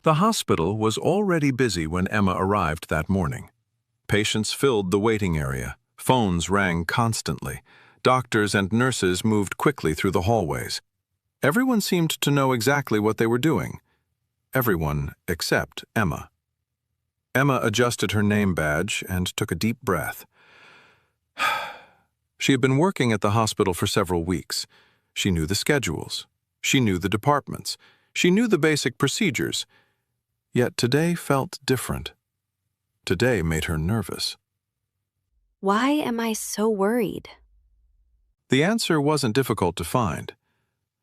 The hospital was already busy when Emma arrived that morning. Patients filled the waiting area. Phones rang constantly. Doctors and nurses moved quickly through the hallways. Everyone seemed to know exactly what they were doing. Everyone except Emma. Emma adjusted her name badge and took a deep breath. She had been working at the hospital for several weeks. She knew the schedules. She knew the departments. She knew the basic procedures. Yet today felt different. Today made her nervous. Why am I so worried? The answer wasn't difficult to find.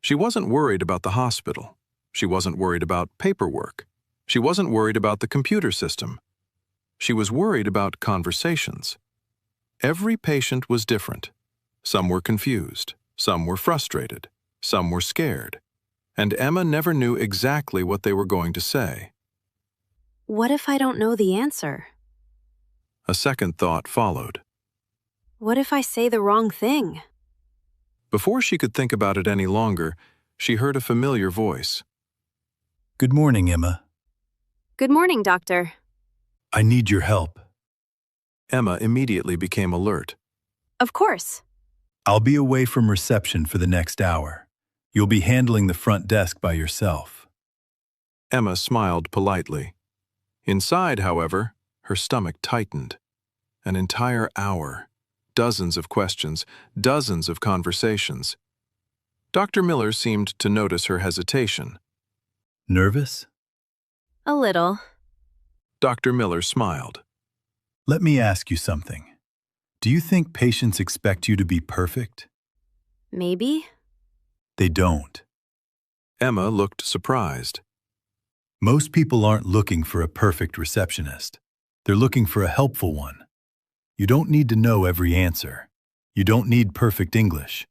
She wasn't worried about the hospital. She wasn't worried about paperwork. She wasn't worried about the computer system. She was worried about conversations. Every patient was different. Some were confused. Some were frustrated. Some were scared. And Emma never knew exactly what they were going to say. What if I don't know the answer? A second thought followed. What if I say the wrong thing? Before she could think about it any longer, she heard a familiar voice. Good morning, Emma. Good morning, doctor. I need your help. Emma immediately became alert. Of course. I'll be away from reception for the next hour. You'll be handling the front desk by yourself. Emma smiled politely. Inside, however, her stomach tightened. An entire hour. Dozens of questions, dozens of conversations. Dr. Miller seemed to notice her hesitation. Nervous? A little. Dr. Miller smiled. Let me ask you something. Do you think patients expect you to be perfect? Maybe. They don't. Emma looked surprised. Most people aren't looking for a perfect receptionist. They're looking for a helpful one. You don't need to know every answer. You don't need perfect English.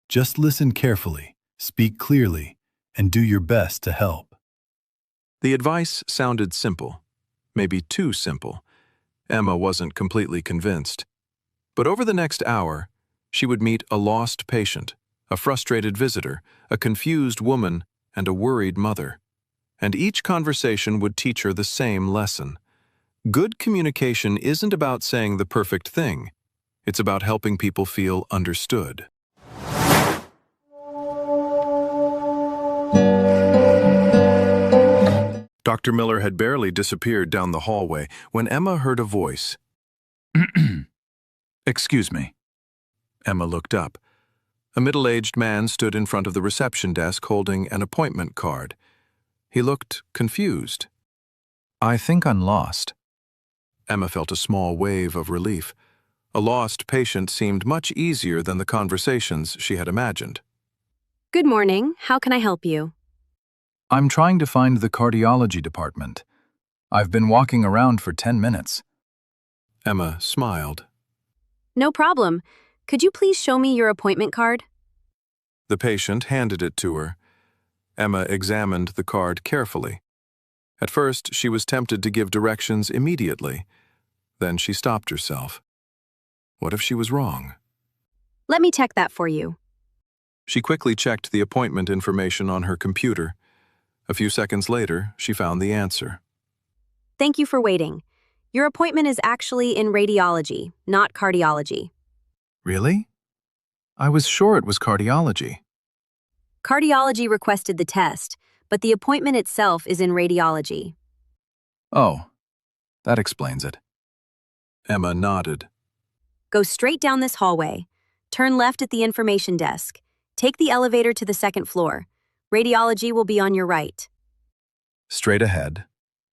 Just listen carefully, speak clearly, and do your best to help. The advice sounded simple, maybe too simple. Emma wasn't completely convinced. But over the next hour, she would meet a lost patient, a frustrated visitor, a confused woman, and a worried mother. And each conversation would teach her the same lesson. Good communication isn't about saying the perfect thing. It's about helping people feel understood. Dr. Miller had barely disappeared down the hallway when Emma heard a voice. Excuse me. Emma looked up. A middle-aged man stood in front of the reception desk holding an appointment card. He looked confused. I think I'm lost. Emma felt a small wave of relief. A lost patient seemed much easier than the conversations she had imagined. Good morning. How can I help you? I'm trying to find the cardiology department. I've been walking around for 10 minutes. Emma smiled. No problem. Could you please show me your appointment card? The patient handed it to her. Emma examined the card carefully. At first, she was tempted to give directions immediately. Then she stopped herself. What if she was wrong? Let me check that for you. She quickly checked the appointment information on her computer. A few seconds later, she found the answer. Thank you for waiting. Your appointment is actually in radiology, not cardiology. Really? I was sure it was cardiology. Cardiology requested the test, but the appointment itself is in radiology. Oh, that explains it. Emma nodded. Go straight down this hallway. Turn left at the information desk. Take the elevator to the second floor. Radiology will be on your right. Straight ahead,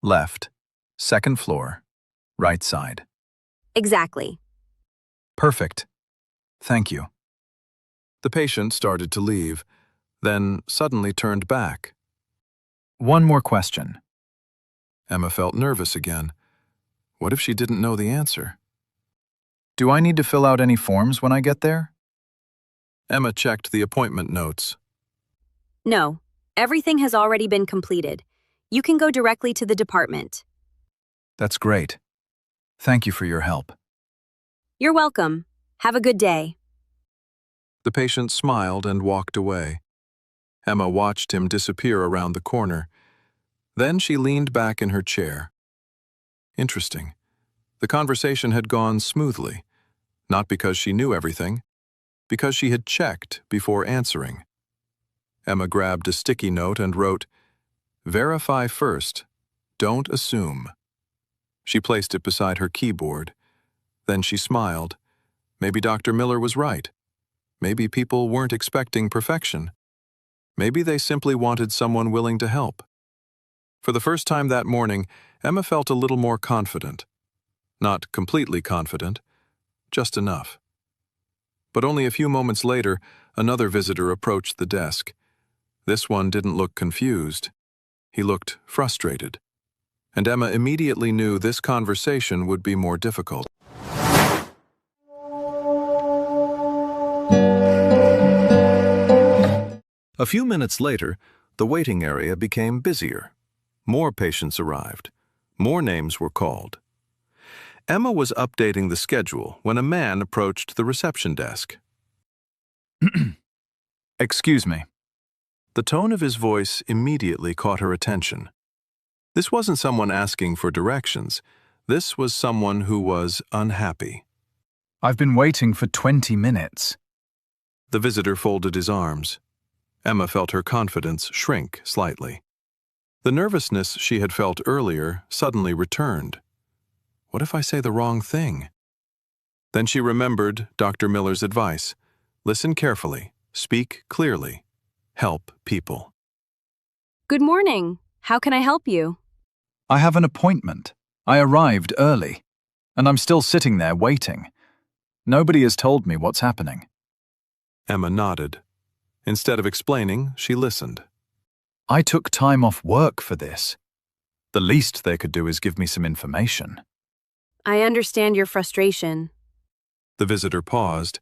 left, second floor, right side. Exactly. Perfect. Thank you. The patient started to leave, then suddenly turned back. One more question. Emma felt nervous again. What if she didn't know the answer? Do I need to fill out any forms when I get there? Emma checked the appointment notes. No, everything has already been completed. You can go directly to the department. That's great. Thank you for your help. You're welcome. Have a good day. The patient smiled and walked away. Emma watched him disappear around the corner. Then she leaned back in her chair. Interesting. The conversation had gone smoothly, not because she knew everything, because she had checked before answering. Emma grabbed a sticky note and wrote, "Verify first. Don't assume." She placed it beside her keyboard. Then she smiled. Maybe Dr. Miller was right. Maybe people weren't expecting perfection. Maybe they simply wanted someone willing to help. For the first time that morning, Emma felt a little more confident. Not completely confident, just enough. But only a few moments later, another visitor approached the desk. This one didn't look confused. He looked frustrated. And Emma immediately knew this conversation would be more difficult. A few minutes later, the waiting area became busier. More patients arrived. More names were called. Emma was updating the schedule when a man approached the reception desk. Excuse me. The tone of his voice immediately caught her attention. This wasn't someone asking for directions. This was someone who was unhappy. I've been waiting for 20 minutes. The visitor folded his arms. Emma felt her confidence shrink slightly. The nervousness she had felt earlier suddenly returned. What if I say the wrong thing? Then she remembered Dr. Miller's advice. Listen carefully, speak clearly, help people. Good morning. How can I help you? I have an appointment. I arrived early, and I'm still sitting there waiting. Nobody has told me what's happening. Emma nodded. Instead of explaining, she listened. I took time off work for this. The least they could do is give me some information. I understand your frustration. The visitor paused.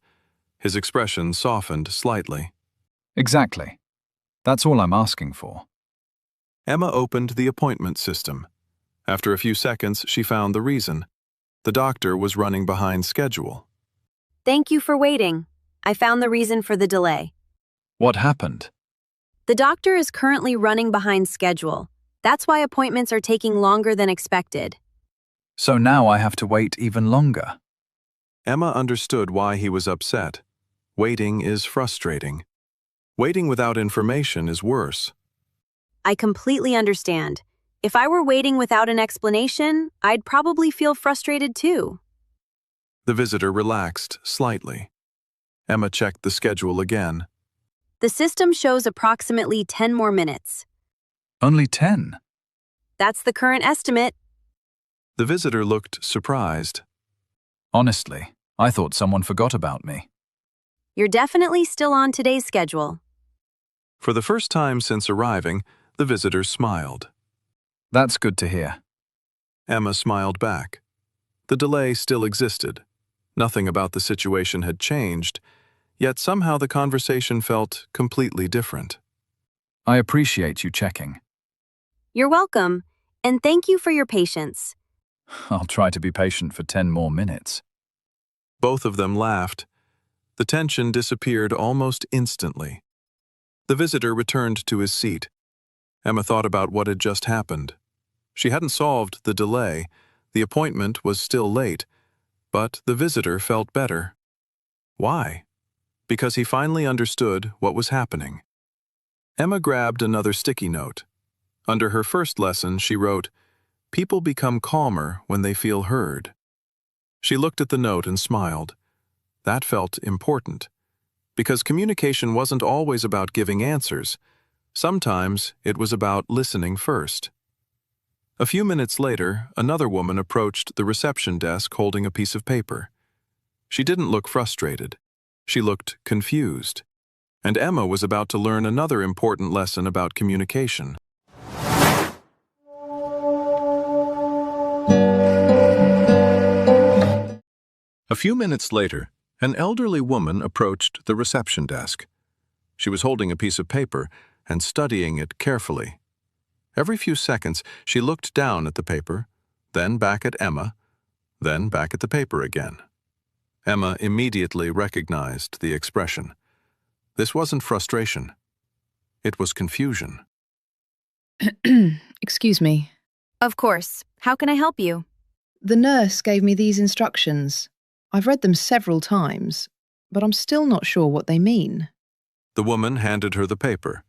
His expression softened slightly. Exactly. That's all I'm asking for. Emma opened the appointment system. After a few seconds, she found the reason. The doctor was running behind schedule. Thank you for waiting. I found the reason for the delay. What happened? The doctor is currently running behind schedule. That's why appointments are taking longer than expected. So now I have to wait even longer. Emma understood why he was upset. Waiting is frustrating. Waiting without information is worse. I completely understand. If I were waiting without an explanation, I'd probably feel frustrated too. The visitor relaxed slightly. Emma checked the schedule again. The system shows approximately 10 more minutes. Only 10? That's the current estimate. The visitor looked surprised. Honestly, I thought someone forgot about me. You're definitely still on today's schedule. For the first time since arriving, the visitor smiled. That's good to hear. Emma smiled back. The delay still existed. Nothing about the situation had changed, yet somehow the conversation felt completely different. I appreciate you checking. You're welcome, and thank you for your patience. I'll try to be patient for 10 more minutes. Both of them laughed. The tension disappeared almost instantly. The visitor returned to his seat. Emma thought about what had just happened. She hadn't solved the delay. The appointment was still late, but the visitor felt better. Why? Because he finally understood what was happening. Emma grabbed another sticky note. Under her first lesson, she wrote, "People become calmer when they feel heard." She looked at the note and smiled. That felt important, because communication wasn't always about giving answers. Sometimes it was about listening first. A few minutes later, another woman approached the reception desk holding a piece of paper. She didn't look frustrated. She looked confused. And Emma was about to learn another important lesson about communication. A few minutes later, an elderly woman approached the reception desk. She was holding a piece of paper and studying it carefully. Every few seconds, she looked down at the paper, then back at Emma, then back at the paper again. Emma immediately recognized the expression. This wasn't frustration. It was confusion. Excuse me. Of course. How can I help you? The nurse gave me these instructions. I've read them several times, but I'm still not sure what they mean. The woman handed her the paper.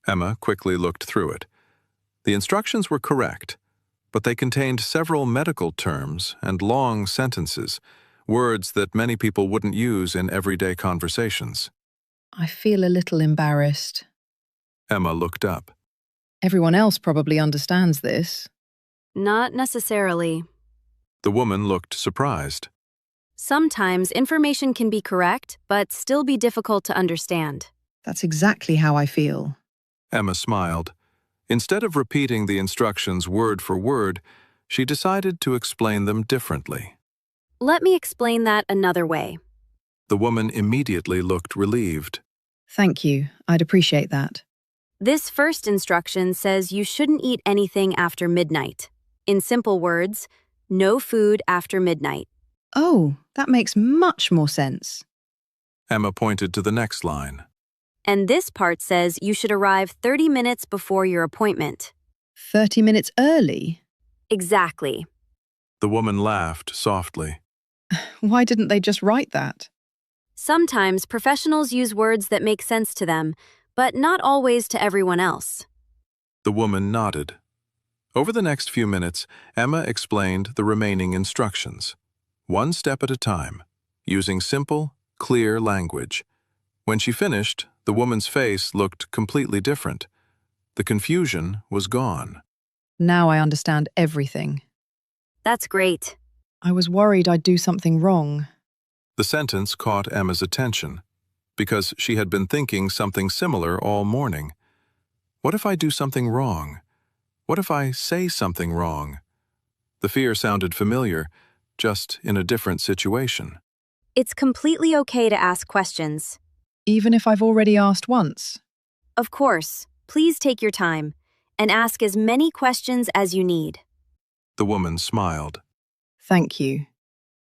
Emma quickly looked through it. The instructions were correct, but they contained several medical terms and long sentences, words that many people wouldn't use in everyday conversations. I feel a little embarrassed. Emma looked up. Everyone else probably understands this. Not necessarily. The woman looked surprised. Sometimes information can be correct, but still be difficult to understand. That's exactly how I feel. Emma smiled. Instead of repeating the instructions word for word, she decided to explain them differently. Let me explain that another way. The woman immediately looked relieved. Thank you. I'd appreciate that. This first instruction says you shouldn't eat anything after midnight. In simple words, no food after midnight. Oh, that makes much more sense. Emma pointed to the next line. And this part says you should arrive 30 minutes before your appointment. 30 minutes early? Exactly. The woman laughed softly. Why didn't they just write that? Sometimes professionals use words that make sense to them, but not always to everyone else. The woman nodded. Over the next few minutes, Emma explained the remaining instructions, one step at a time, using simple, clear language. When she finished, the woman's face looked completely different. The confusion was gone. Now I understand everything. That's great. I was worried I'd do something wrong. The sentence caught Emma's attention, because she had been thinking something similar all morning. What if I do something wrong? What if I say something wrong? The fear sounded familiar, just in a different situation. It's completely okay to ask questions. Even if I've already asked once. Of course, please take your time and ask as many questions as you need. The woman smiled. Thank you.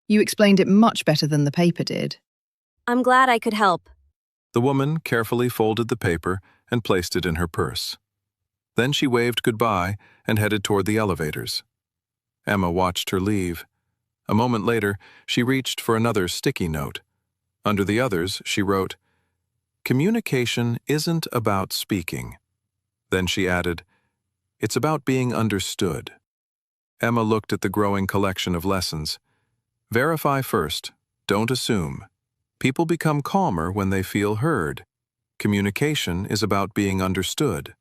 You explained it much better than the paper did. I'm glad I could help. The woman carefully folded the paper and placed it in her purse. Then she waved goodbye and headed toward the elevators. Emma watched her leave. A moment later, she reached for another sticky note. Under the others, she wrote, "Communication isn't about speaking." Then she added, "It's about being understood." Emma looked at the growing collection of lessons. Verify first. Don't assume. People become calmer when they feel heard. Communication is about being understood.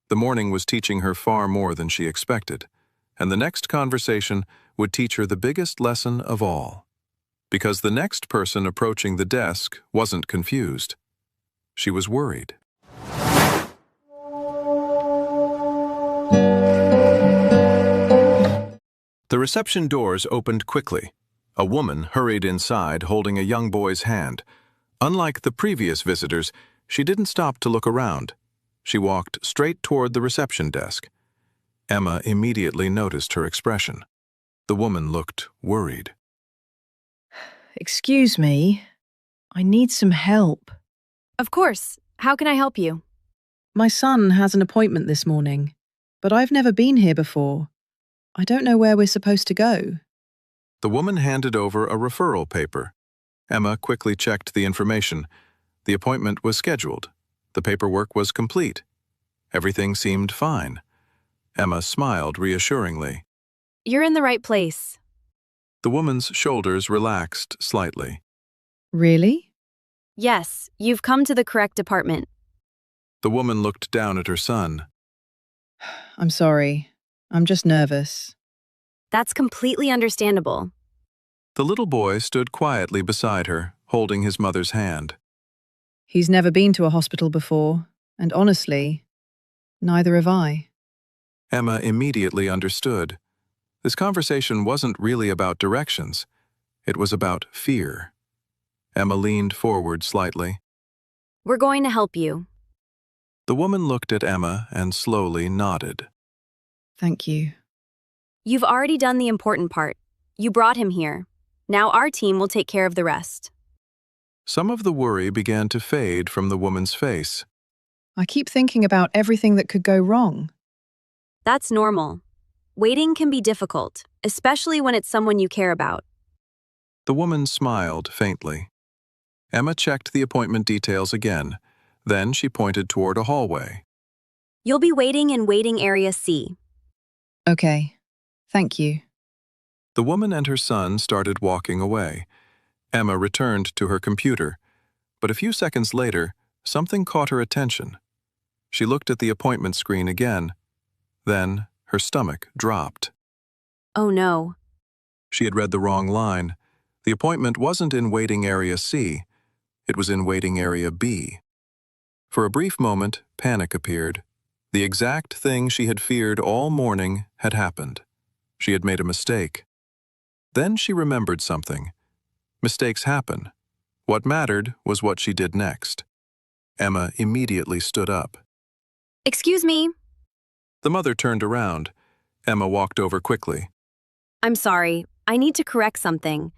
The morning was teaching her far more than she expected, and the next conversation would teach her the biggest lesson of all. Because the next person approaching the desk wasn't confused. She was worried. The reception doors opened quickly. A woman hurried inside holding a young boy's hand. Unlike the previous visitors, she didn't stop to look around. She walked straight toward the reception desk. Emma immediately noticed her expression. The woman looked worried. Excuse me. I need some help. Of course. How can I help you? My son has an appointment this morning, but I've never been here before. I don't know where we're supposed to go. The woman handed over a referral paper. Emma quickly checked the information. The appointment was scheduled. The paperwork was complete. Everything seemed fine. Emma smiled reassuringly. You're in the right place. The woman's shoulders relaxed slightly. Really? Yes, you've come to the correct department. The woman looked down at her son. I'm sorry. I'm just nervous. That's completely understandable. The little boy stood quietly beside her, holding his mother's hand. He's never been to a hospital before, and honestly, neither have I. Emma immediately understood. This conversation wasn't really about directions. It was about fear. Emma leaned forward slightly. We're going to help you. The woman looked at Emma and slowly nodded. Thank you. You've already done the important part. You brought him here. Now our team will take care of the rest. Some of the worry began to fade from the woman's face. I keep thinking about everything that could go wrong. That's normal. Waiting can be difficult, especially when it's someone you care about. The woman smiled faintly. Emma checked the appointment details again. Then she pointed toward a hallway. You'll be waiting in waiting area C. Okay. Thank you. The woman and her son started walking away. Emma returned to her computer, but a few seconds later, something caught her attention. She looked at the appointment screen again. Then her stomach dropped. Oh no. She had read the wrong line. The appointment wasn't in waiting area C. It was in waiting area B. For a brief moment, panic appeared. The exact thing she had feared all morning had happened. She had made a mistake. Then she remembered something. Mistakes happen. What mattered was what she did next. Emma immediately stood up. Excuse me. The mother turned around. Emma walked over quickly. I'm sorry. I need to correct something.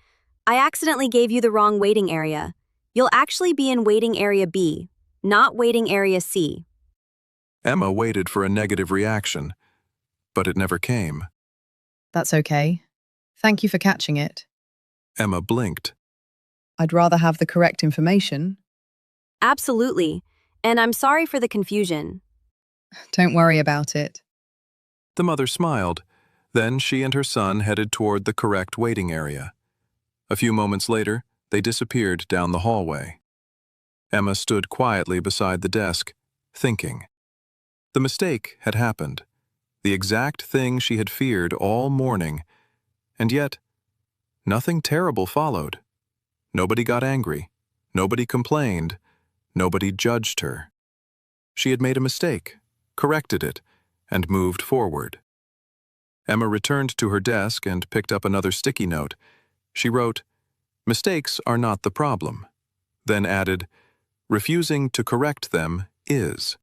I accidentally gave you the wrong waiting area. You'll actually be in waiting area B, not waiting area C. Emma waited for a negative reaction, but it never came. That's okay. Thank you for catching it. Emma blinked. I'd rather have the correct information. Absolutely. And I'm sorry for the confusion. Don't worry about it. The mother smiled. Then she and her son headed toward the correct waiting area. A few moments later, they disappeared down the hallway. Emma stood quietly beside the desk, thinking. The mistake had happened. The exact thing she had feared all morning. And yet, nothing terrible followed. Nobody got angry. Nobody complained. Nobody judged her. She had made a mistake, corrected it, and moved forward. Emma returned to her desk and picked up another sticky note. She wrote, "Mistakes are not the problem." Then added, "Refusing to correct them is."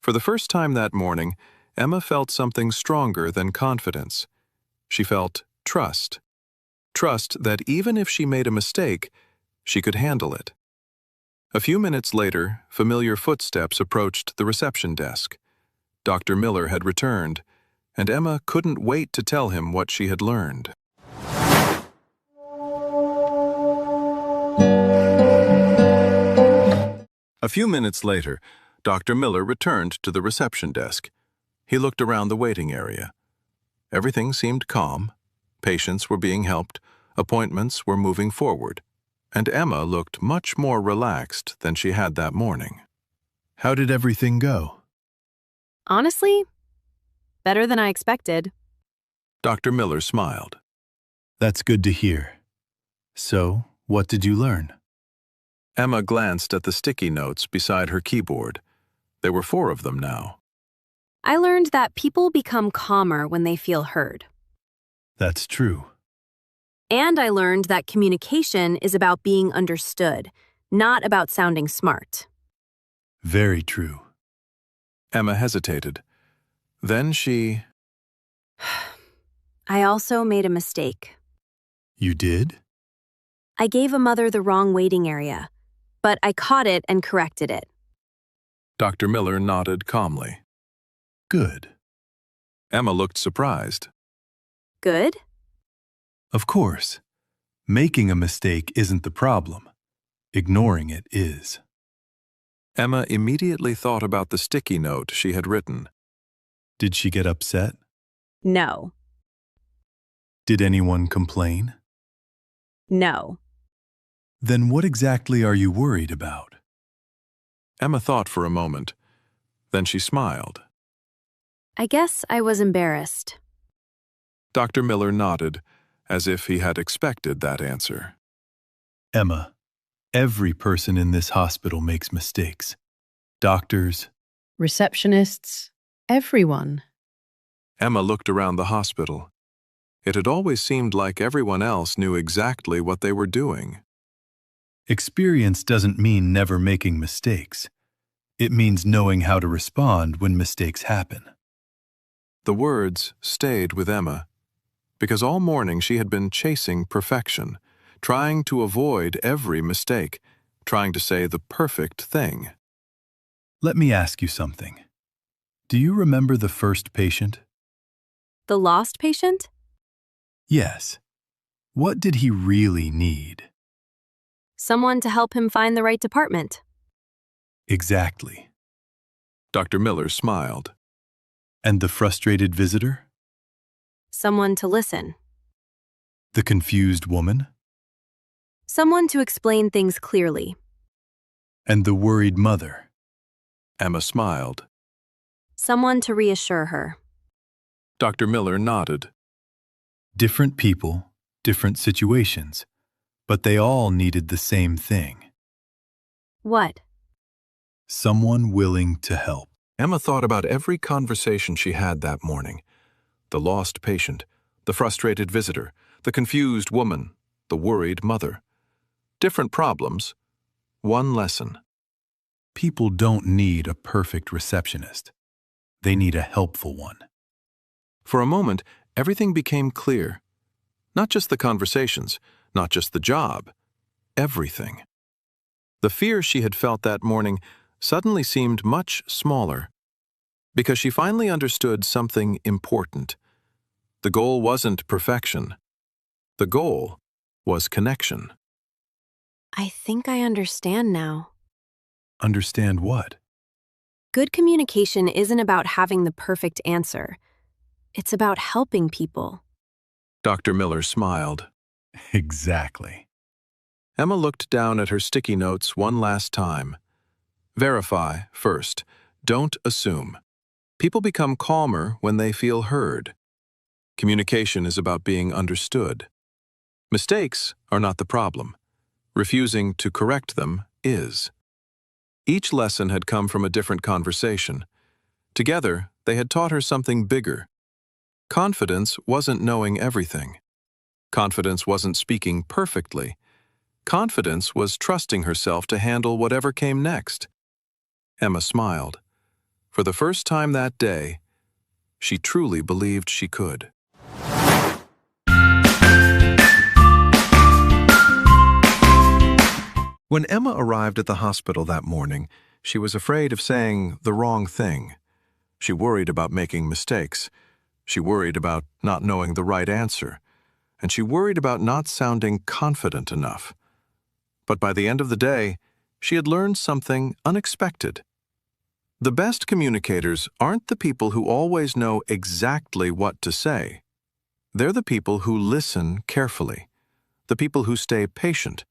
For the first time that morning, Emma felt something stronger than confidence. She felt trust. Trust that even if she made a mistake, she could handle it. A few minutes later, familiar footsteps approached the reception desk. Dr. Miller had returned, and Emma couldn't wait to tell him what she had learned. A few minutes later, Dr. Miller returned to the reception desk. He looked around the waiting area. Everything seemed calm. Patients were being helped. Appointments were moving forward. And Emma looked much more relaxed than she had that morning. How did everything go? Honestly, better than I expected. Dr. Miller smiled. That's good to hear. So, what did you learn? Emma glanced at the sticky notes beside her keyboard. There were 4 of them now. I learned that people become calmer when they feel heard. That's true. And I learned that communication is about being understood, not about sounding smart. Very true. Emma hesitated. Then she... I also made a mistake. You did? I gave a mother the wrong waiting area, but I caught it and corrected it. Dr. Miller nodded calmly. Good. Emma looked surprised. Good? Of course. Making a mistake isn't the problem. Ignoring it is. Emma immediately thought about the sticky note she had written. Did she get upset? No. Did anyone complain? No. Then what exactly are you worried about? Emma thought for a moment. Then she smiled. I guess I was embarrassed. Dr. Miller nodded, as if he had expected that answer. Emma, every person in this hospital makes mistakes. Doctors, Receptionists, everyone. Emma looked around the hospital. It had always seemed like everyone else knew exactly what they were doing. experience doesn't mean never making mistakes. It means knowing how to respond when mistakes happen. The words stayed with Emma, because all morning she had been chasing perfection, trying to avoid every mistake, trying to say the perfect thing. Let me ask you something. Do you remember the first patient? The lost patient? Yes. What did he really need? Someone to help him find the right department. Exactly. Dr. Miller smiled. And the frustrated visitor? Someone to listen. The confused woman? Someone to explain things clearly. And the worried mother? Emma smiled. Someone to reassure her. Dr. Miller nodded. Different people, different situations, but they all needed the same thing. What? Someone willing to help. Emma thought about every conversation she had that morning. The lost patient, the frustrated visitor, the confused woman, the worried mother. Different problems, one lesson. People don't need a perfect receptionist. They need a helpful one. For a moment, everything became clear. Not just the conversations, not just the job, everything. The fear she had felt that morning suddenly seemed much smaller, because she finally understood something important. The goal wasn't perfection. The goal was connection. I think I understand now. Understand what? Good communication isn't about having the perfect answer. It's about helping people. Dr. Miller smiled. Exactly. Emma looked down at her sticky notes one last time. Verify first. Don't assume. People become calmer when they feel heard. Communication is about being understood. Mistakes are not the problem. Refusing to correct them is. Each lesson had come from a different conversation. Together, they had taught her something bigger. Confidence wasn't knowing everything. Confidence wasn't speaking perfectly. Confidence was trusting herself to handle whatever came next. Emma smiled. For the first time that day, she truly believed she could. When Emma arrived at the hospital that morning, she was afraid of saying the wrong thing. She worried about making mistakes. She worried about not knowing the right answer. And she worried about not sounding confident enough. But by the end of the day, she had learned something unexpected. The best communicators aren't the people who always know exactly what to say. They're the people who listen carefully, the people who stay patient,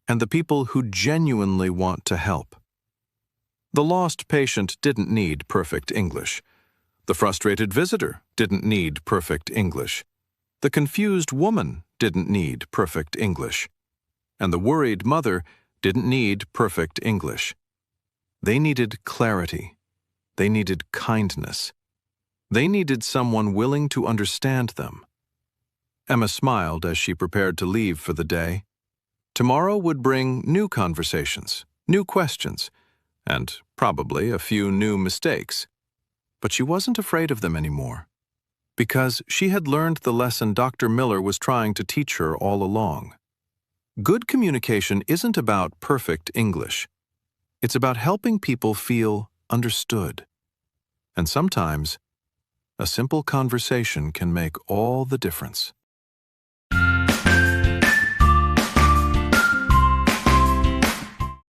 and the people who genuinely want to help. The lost patient didn't need perfect English. The frustrated visitor didn't need perfect English. The confused woman didn't need perfect English. And the worried mother didn't need perfect English. They needed clarity. They needed kindness. They needed someone willing to understand them. Emma smiled as she prepared to leave for the day. Tomorrow would bring new conversations, new questions, and probably a few new mistakes. But she wasn't afraid of them anymore, because she had learned the lesson Dr. Miller was trying to teach her all along. Good communication isn't about perfect English. It's about helping people feel understood. And sometimes, a simple conversation can make all the difference.